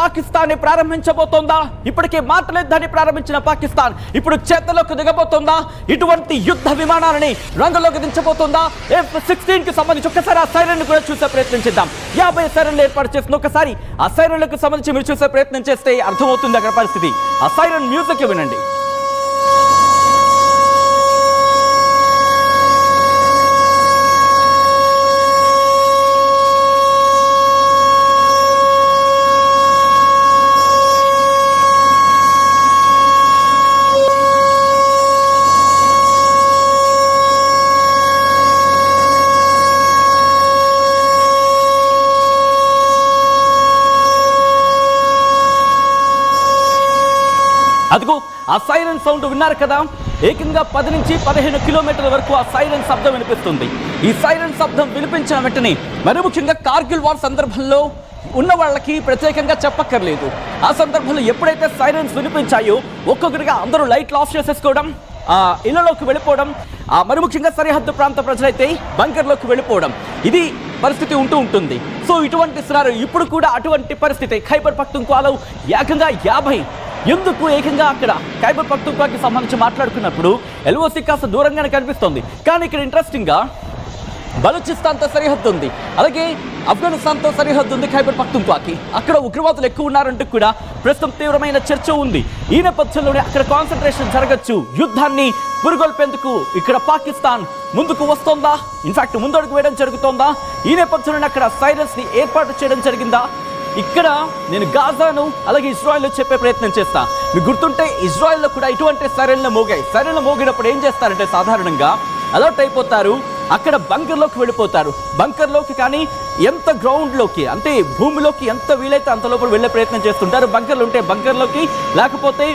పాకిస్తాన్ ప్రారంభించబోతోందా? ఇప్పటికే మాటలేద్దని ప్రారంభించిన పాకిస్తాన్ ఇప్పుడు చేతలోకి దిగబోతోందా? ఇటువంటి యుద్ధ విమానాలని రంగంలోకి దించబోతోందా? F-16 కి సంబంధించి ఒక్కసారి ఆ సైరన్ కూడా చూసే ప్రయత్నం చేద్దాం. 50 సైరన్లు ఏర్పాటు చేసిన ఒకసారి ఆ సైరన్లకు సంబంధించి మీరు చూసే ప్రయత్నం చేస్తే అర్థమవుతుంది అక్కడ పరిస్థితి. ఆ సైరన్ మ్యూజిక్ వినండి. అదిగో ఆ సైరన్ సౌండ్ విన్నారు కదా, ఏకంగా 10 నుంచి 15 కిలోమీటర్ల వరకు ఆ సైరన్ శబ్దం వినిపిస్తుంది. ఈ సైరన్ శబ్దం వినిపించిన వెంటనే మరి ముఖ్యంగా కార్గిల్ వార్ సందర్భంలో ఉన్న వాళ్ళకి ప్రత్యేకంగా చెప్పక్కర్లేదు. ఆ సందర్భంలో ఎప్పుడైతే సైరన్స్ వినిపించాయో ఒక్కొక్కటిగా అందరూ లైట్లు ఆఫ్ చేసేసుకోవడం, ఇళ్లలోకి వెళ్ళిపోవడం, మరి ముఖ్యంగా సరిహద్దు ప్రాంత ప్రజలైతే బంకర్లోకి వెళ్ళిపోవడం, ఇది పరిస్థితి ఉంటుంది. సో ఇటువంటి సినారియో ఇప్పుడు కూడా అటువంటి పరిస్థితి ఖైబర్ పఖ్తూన్ఖ్వాలో ఏకంగా 50 ఎందుకు ఏకంగా అక్కడ ఖైబర్ పఖ్తూన్ఖ్వాకి సంబంధించి మాట్లాడుకున్నప్పుడు ఎల్ఓసి కాస్త దూరంగానే కనిపిస్తుంది. కానీ ఇక్కడ ఇంట్రెస్టింగ్గా బలూచిస్తాన్తో సరిహద్దు ఉంది, అలాగే ఆఫ్ఘనిస్తాన్తో సరిహద్దు ఉంది ఖైబర్ పఖ్తూన్ఖ్వాకి. అక్కడ ఉగ్రవాదులు ఎక్కువ ఉన్నారంటూ కూడా ప్రస్తుతం తీవ్రమైన చర్చ ఉంది. ఈ నేపథ్యంలోనే అక్కడ కాన్సన్ట్రేషన్ జరగచ్చు. యుద్ధాన్ని పురుగొల్పేందుకు ఇక్కడ పాకిస్తాన్ ముందుకు వస్తోందా? ఇన్ఫాక్ట్ ముందడుగు వేయడం జరుగుతోందా? ఈ నేపథ్యంలోనే అక్కడ సైరన్స్ని ఏర్పాటు చేయడం జరిగిందా? ఇక్కడ నేను గాజాను అలాగే ఇజ్రాయెల్లో చెప్పే ప్రయత్నం చేస్తా. మీకు గుర్తుంటే ఇజ్రాయెల్లో కూడా ఇటువంటి సైరన్లు మోగాయి. సైరన్లు మోగినప్పుడు ఏం చేస్తారంటే సాధారణంగా అలర్ట్ అయిపోతారు, అక్కడ బంకర్లోకి వెళ్ళిపోతారు. బంకర్లోకి కానీ ఎంత గ్రౌండ్లోకి అంటే భూమిలోకి ఎంత వీలైతే అంత లోపల వెళ్ళే ప్రయత్నం చేస్తుంటారు. బంకర్లు ఉంటే బంకర్లోకి, లేకపోతే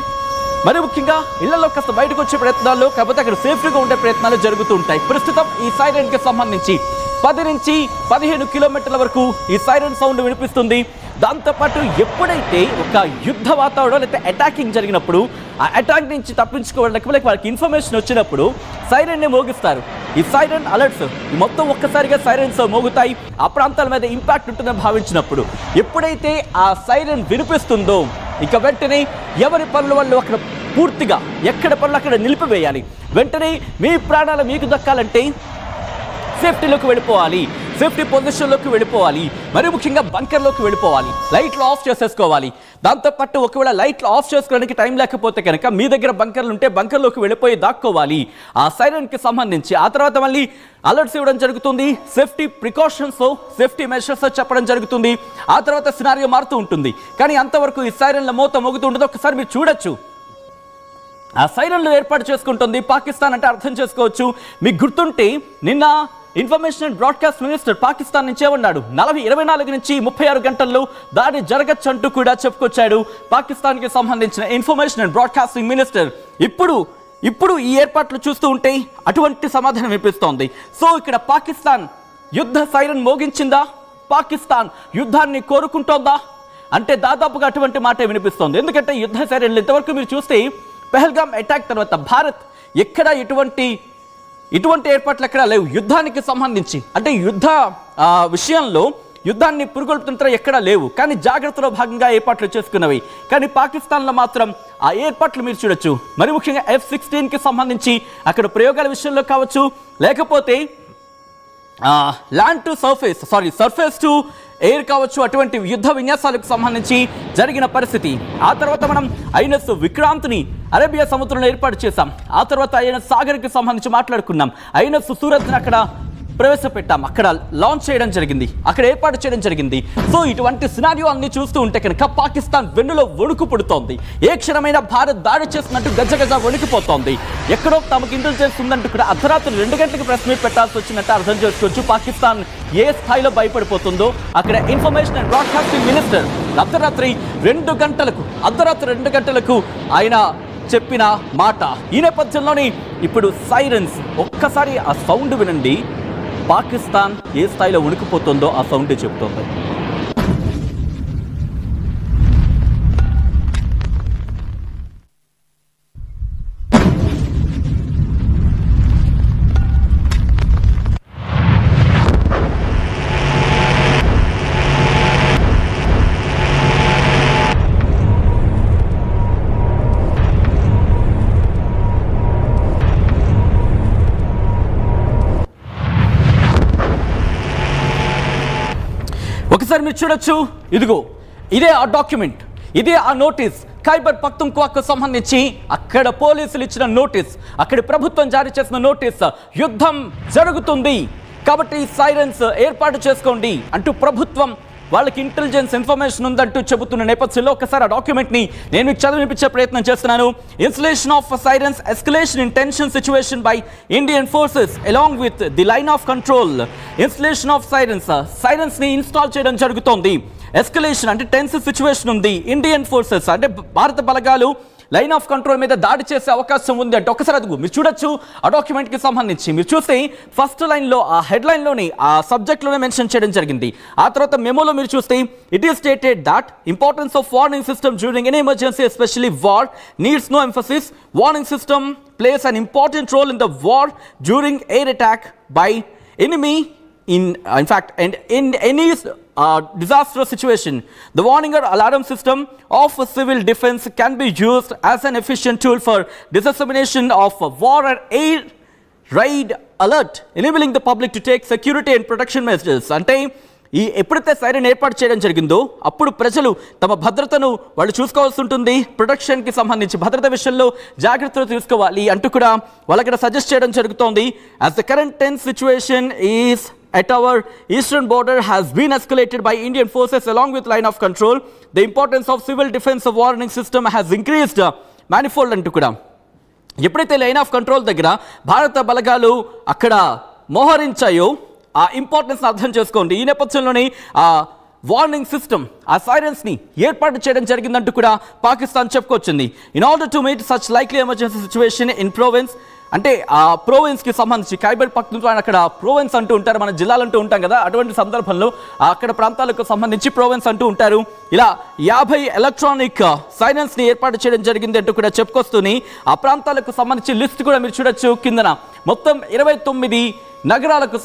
మరి ముఖ్యంగా ఇళ్లలో కాస్త బయటకు వచ్చే ప్రయత్నాలు, కాకపోతే అక్కడ సేఫ్టీగా ఉండే ప్రయత్నాలు జరుగుతూ ఉంటాయి. ప్రస్తుతం ఈ సైరన్కి సంబంధించి 10 నుంచి 15 కిలోమీటర్ల వరకు ఈ సైరన్ సౌండ్ వినిపిస్తుంది. దాంతోపాటు ఎప్పుడైతే ఒక యుద్ధ వాతావరణం లేకపోతే అటాకింగ్ జరిగినప్పుడు ఆ అటాక్ నుంచి తప్పించుకోవడానికి వాళ్ళకి ఇన్ఫర్మేషన్ వచ్చినప్పుడు సైరన్ని మోగిస్తారు. ఈ సైరన్ అలర్ట్స్ మొత్తం ఒక్కసారిగా సైరన్స్ మోగుతాయి. ఆ ప్రాంతాల మీద ఇంపాక్ట్ ఉంటుందని భావించినప్పుడు ఎప్పుడైతే ఆ సైరన్ వినిపిస్తుందో ఇక వెంటనే ఎవరి పనుల వాళ్ళు అక్కడ పూర్తిగా ఎక్కడ పనులు అక్కడ నిలిపివేయాలి. వెంటనే మీ ప్రాణాలు మీకు దక్కాలంటే సేఫ్టీలోకి వెళ్ళిపోవాలి, సేఫ్టీ పొజిషన్లోకి వెళ్ళిపోవాలి, మరి ముఖ్యంగా బంకర్లోకి వెళ్ళిపోవాలి, లైట్లు ఆఫ్ చేసేసుకోవాలి. దాంతోపాటు ఒకవేళ లైట్లు ఆఫ్ చేసుకోవడానికి టైం లేకపోతే కనుక మీ దగ్గర బంకర్లు ఉంటే బంకర్లోకి వెళ్ళిపోయి దాక్కోవాలి ఆ సైరన్కి సంబంధించి. ఆ తర్వాత మళ్ళీ అలర్ట్స్ ఇవ్వడం జరుగుతుంది, సేఫ్టీ ప్రికాషన్స్ సేఫ్టీ మెషర్స్ చెప్పడం జరుగుతుంది. ఆ తర్వాత సినారియో మారుతూ ఉంటుంది. కానీ అంతవరకు ఈ సైరన్ల మోత మోగుతూ ఉంటుంది. ఒకసారి మీరు చూడొచ్చు, ఆ సైరన్లు ఏర్పాటు చేసుకుంటుంది పాకిస్తాన్ అంటే అర్థం చేసుకోవచ్చు. మీకు గుర్తుంటే నిన్న information and broadcast minister Pakistan నుంచి ఏమన్నాడు? 24 నుంచి 36 గంటల్లో దాడి జరగచ్చు అంటూ కూడా చెప్పుకొచ్చాడు పాకిస్తాన్కి సంబంధించిన ఇన్ఫర్మేషన్ అండ్ బ్రాడ్కాస్టింగ్ మినిస్టర్. ఇప్పుడు ఈ ఏర్పాట్లు చూస్తూ ఉంటే అటువంటి సమాధానం వినిపిస్తోంది. సో ఇక్కడ పాకిస్తాన్ యుద్ధ సైరన్ మోగించిందా? పాకిస్తాన్ యుద్ధాన్ని కోరుకుంటోందా అంటే దాదాపుగా అటువంటి మాటే వినిపిస్తోంది. ఎందుకంటే యుద్ధ సైరన్లు ఇంతవరకు మీరు చూస్తే పెహల్గామ్ అటాక్ తర్వాత భారత్ ఎక్కడ ఇటువంటి ఏర్పాట్లు ఎక్కడా లేవు. యుద్ధానికి సంబంధించి అంటే యుద్ధ విషయంలో యుద్ధాన్ని పురుగొల్పుతుంటే ఎక్కడా లేవు. కానీ జాగ్రత్తలో భాగంగా ఏర్పాట్లు చేసుకున్నవి. కానీ పాకిస్తాన్లో మాత్రం ఆ ఏర్పాట్లు మీరు చూడొచ్చు. మరి ముఖ్యంగా F-16కి సంబంధించి అక్కడ ప్రయోగాల విషయంలో కావచ్చు, లేకపోతే సర్ఫేస్ టు ఎయిర్ కావచ్చు, అటువంటి యుద్ధ విన్యాసాలకు సంబంధించి జరిగిన పరిస్థితి. ఆ తర్వాత మనం ఐఎన్ఎస్ విక్రాంత్ని అరేబియా సముద్రంలో ఏర్పాటు చేశాం. ఆ తర్వాత ఐఎన్ఎస్ సాగర్కి సంబంధించి మాట్లాడుకున్నాం. ఐఎన్ఎస్ సూరత్ని అక్కడ ప్రవేశపెట్టాం, అక్కడ లాంచ్ చేయడం జరిగింది, అక్కడ ఏర్పాటు చేయడం జరిగింది. సో ఇటువంటి సినారియో అన్ని చూస్తూ ఉంటే కనుక పాకిస్తాన్ వెన్నులో వణుకు పుడుతోంది. ఏ క్షణమైన భారత్ దాడి చేస్తున్నట్టు గజగజ వణికిపోతోంది. ఎక్కడో తమకు ఇంటెలిజెన్స్ ఉందంటూ కూడా అర్ధరాత్రి 2 గంటలకు ప్రెస్ మీట్ పెట్టాల్సి వచ్చినట్టు అర్థం చేసుకోవచ్చు. పాకిస్తాన్ ఏ స్థాయిలో భయపడిపోతుందో అక్కడ ఇన్ఫర్మేషన్ అండ్ బ్రాడ్కాస్టింగ్ మినిస్టర్ అర్ధరాత్రి 2 గంటలకు ఆయన చెప్పిన మాట. ఈ నేపథ్యంలోనే ఇప్పుడు సైరన్స్ ఒక్కసారి ఆ సౌండ్ వినండి. పాకిస్తాన్ ఏ స్థాయిలో ఉనికిపోతుందో ఆ సౌండ్ చెబుతోంది. ఒక్కసారి మీరు చూడొచ్చు, ఇదిగో ఇదే ఆ డాక్యుమెంట్, ఇదే ఆ నోటీస్. ఖైబర్ పఖ్తూన్ఖ్వాకు సంబంధించి అక్కడ పోలీసులు ఇచ్చిన నోటీస్, అక్కడ ప్రభుత్వం జారీ చేసిన నోటీస్, యుద్ధం జరుగుతుంది కాబట్టి సైరన్స్ ఏర్పాటు చేసుకోండి అంటూ ప్రభుత్వం వాళ్ళకి ఇంటెలిజెన్స్ ఇన్ఫర్మేషన్ ఉందంటూ చెబుతున్న నేపథ్యంలో ఒకసారి ఆ డాక్యుమెంట్ని నేను మీకు చదివించే ప్రయత్నం చేస్తున్నాను. Installation of sirens, escalation in tension situation by Indian forces along with the line of control. Installation of సైరన్స్ని ఇన్స్టాల్ చేయడం జరుగుతోంది. ఎస్కలేషన్ అంటే టెన్స్ సిచ్యువేషన్ ఉంది, ఇండియన్ ఫోర్సెస్ అంటే భారత బలగాలు లైన్ ఆఫ్ కంట్రోల్ మీద దాడి చేసే అవకాశం ఉంది అంటే ఒకసారి అదుగు మీరు చూడొచ్చు ఆ డాక్యుమెంట్కి సంబంధించి. మీరు చూస్తే ఫస్ట్ లైన్లో ఆ హెడ్లైన్లోని ఆ సబ్జెక్ట్లోనే మెన్షన్ చేయడం జరిగింది. ఆ తర్వాత మెమోలో మీరు చూస్తే it is stated that importance of warning system during any emergency especially war needs no emphasis. Warning system plays an important role in the war during air attack by enemy in fact and in any disastrous situation. The warning or alarm system of civil defense can be used as an efficient tool for dissemination of war and air raid alert, enabling the public to take security and protection measures. అంటే ఈ ఎప్పుడైతే siren ఏర్పాటు చేయడం జరిగిందో అప్పుడు ప్రజలు తమ భద్రతను వాళ్ళు చూసుకోవాల్సి ఉంటుంది. ప్రొటెక్షన్కి సంబంధించి భద్రత విషయంలో జాగ్రత్తలు తీసుకోవాలి అంటూ కూడా వాళ్ళక్కడ సజెస్ట్ చేయడం జరుగుతోంది. As the current tense situation is at our eastern border has been escalated by Indian forces along with line of control, the importance of civil defense warning system has increased manifold అంటూ కూడా ఎప్పుడైతే line of control దగ్గర భారత బలగాలు అక్కడ మోహరించాయో ఆ importance అర్థం చేసుకోండి. ఈ నేపథ్యంలోనే ఆ వార్నింగ్ సిస్టమ్ ఆ సైరన్స్ని ఏర్పాటు చేయడం జరిగిందంటూ కూడా పాకిస్తాన్ చెప్పుకొచ్చింది. In order to meet such likely emergency situation in province, అంటే ఆ ప్రోవిన్స్కి సంబంధించి ఖైబర్ పఖ్తూన్ఖ్వా అక్కడ ప్రోవిన్స్ అంటూ ఉంటారు, మన జిల్లాలు అంటూ ఉంటాం కదా, అటువంటి సందర్భంలో అక్కడ ప్రాంతాలకు సంబంధించి ప్రోవిన్స్ అంటూ ఉంటారు. ఇలా 50 ఎలక్ట్రానిక్ సైరన్స్ని ఏర్పాటు చేయడం జరిగింది అంటూ కూడా చెప్పుకొస్తూనే ఆ ప్రాంతాలకు సంబంధించి లిస్ట్ కూడా మీరు చూడొచ్చు కిందన. మొత్తం 29 నగరాలకు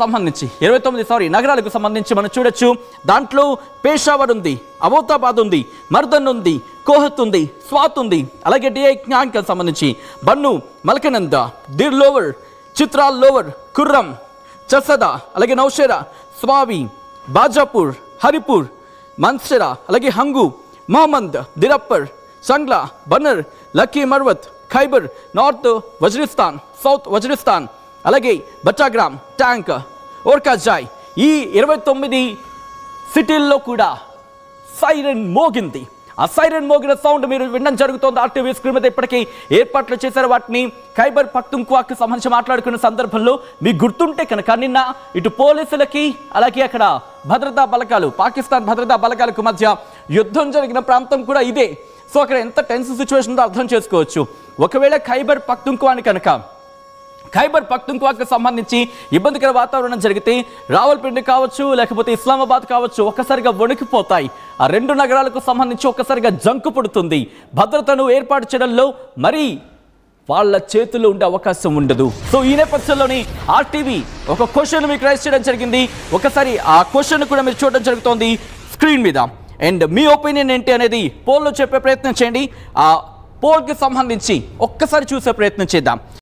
సంబంధించి మనం చూడొచ్చు. దాంట్లో పేషావర్ ఉంది, అబోతాబాద్ ఉంది, మర్దన్ ఉంది, కోహత్ ఉంది, స్వాత్ ఉంది, అలాగే డిఐకి సంబంధించి బన్ను, మల్కనంద, దిర్ లోవర్, చిత్రాల్ లోవర్, కుర్రం, చసదా, అలాగే నౌషేరా, స్వావి, బాజాపూర్, హరిపూర్, మన్సెరా, అలాగే హంగు, మహమ్మద్, దిరప్పర్, సంగ్లా, బన్నర్, లక్కీ మర్వత్, ఖైబర్, నార్త్ వజ్రిస్తాన్, సౌత్ వజ్రిస్తాన్, అలాగే బట్టాగ్రామ్, ట్యాంక్, ఓర్కాజాయ్, ఈ 29 సిటీల్లో కూడా సైరన్ మోగింది. ఆ సైరన్ మోగిన సౌండ్ మీరు వినడం జరుగుతోంది. ఆర్టీవీ స్క్రీన్ మీద ఇప్పటికీ ఏర్పాట్లు చేశారు. వాటిని ఖైబర్ పఖ్తూన్ఖ్వాకి సంబంధించి మాట్లాడుకున్న సందర్భంలో మీకు గుర్తుంటే కనుక నిన్న ఇటు పోలీసులకి అలాగే అక్కడ భద్రతా బలగాలు పాకిస్తాన్ భద్రతా బలగాలకు మధ్య యుద్ధం జరిగిన ప్రాంతం కూడా ఇదే. సో అక్కడ ఎంత టెన్స్ సిచ్యువేషన్ ఉందో అర్థం చేసుకోవచ్చు. ఒకవేళ ఖైబర్ పఖ్తూన్ఖ్వాకి సంబంధించి ఇబ్బందికర వాతావరణం జరిగితే రావల్పిండి కావచ్చు లేకపోతే ఇస్లామాబాద్ కావచ్చు ఒక్కసారిగా వణికిపోతాయి. ఆ 2 నగరాలకు సంబంధించి ఒక్కసారిగా జంకు పుడుతుంది. భద్రతను ఏర్పాటు చేయడంలో మరి వాళ్ళ చేతుల్లో ఉండే అవకాశం ఉండదు. సో ఈ నేపథ్యంలోని ఆర్టీవీ ఒక క్వశ్చన్ మీకు రైజ్ చేయడం జరిగింది. ఒకసారి ఆ క్వశ్చన్ కూడా మీరు చూడడం జరుగుతోంది స్క్రీన్ మీద. అండ్ మీ ఒపీనియన్ ఏంటి అనేది పోల్లో చెప్పే ప్రయత్నం చేయండి. ఆ పోల్కి సంబంధించి ఒక్కసారి చూసే ప్రయత్నం చేద్దాం.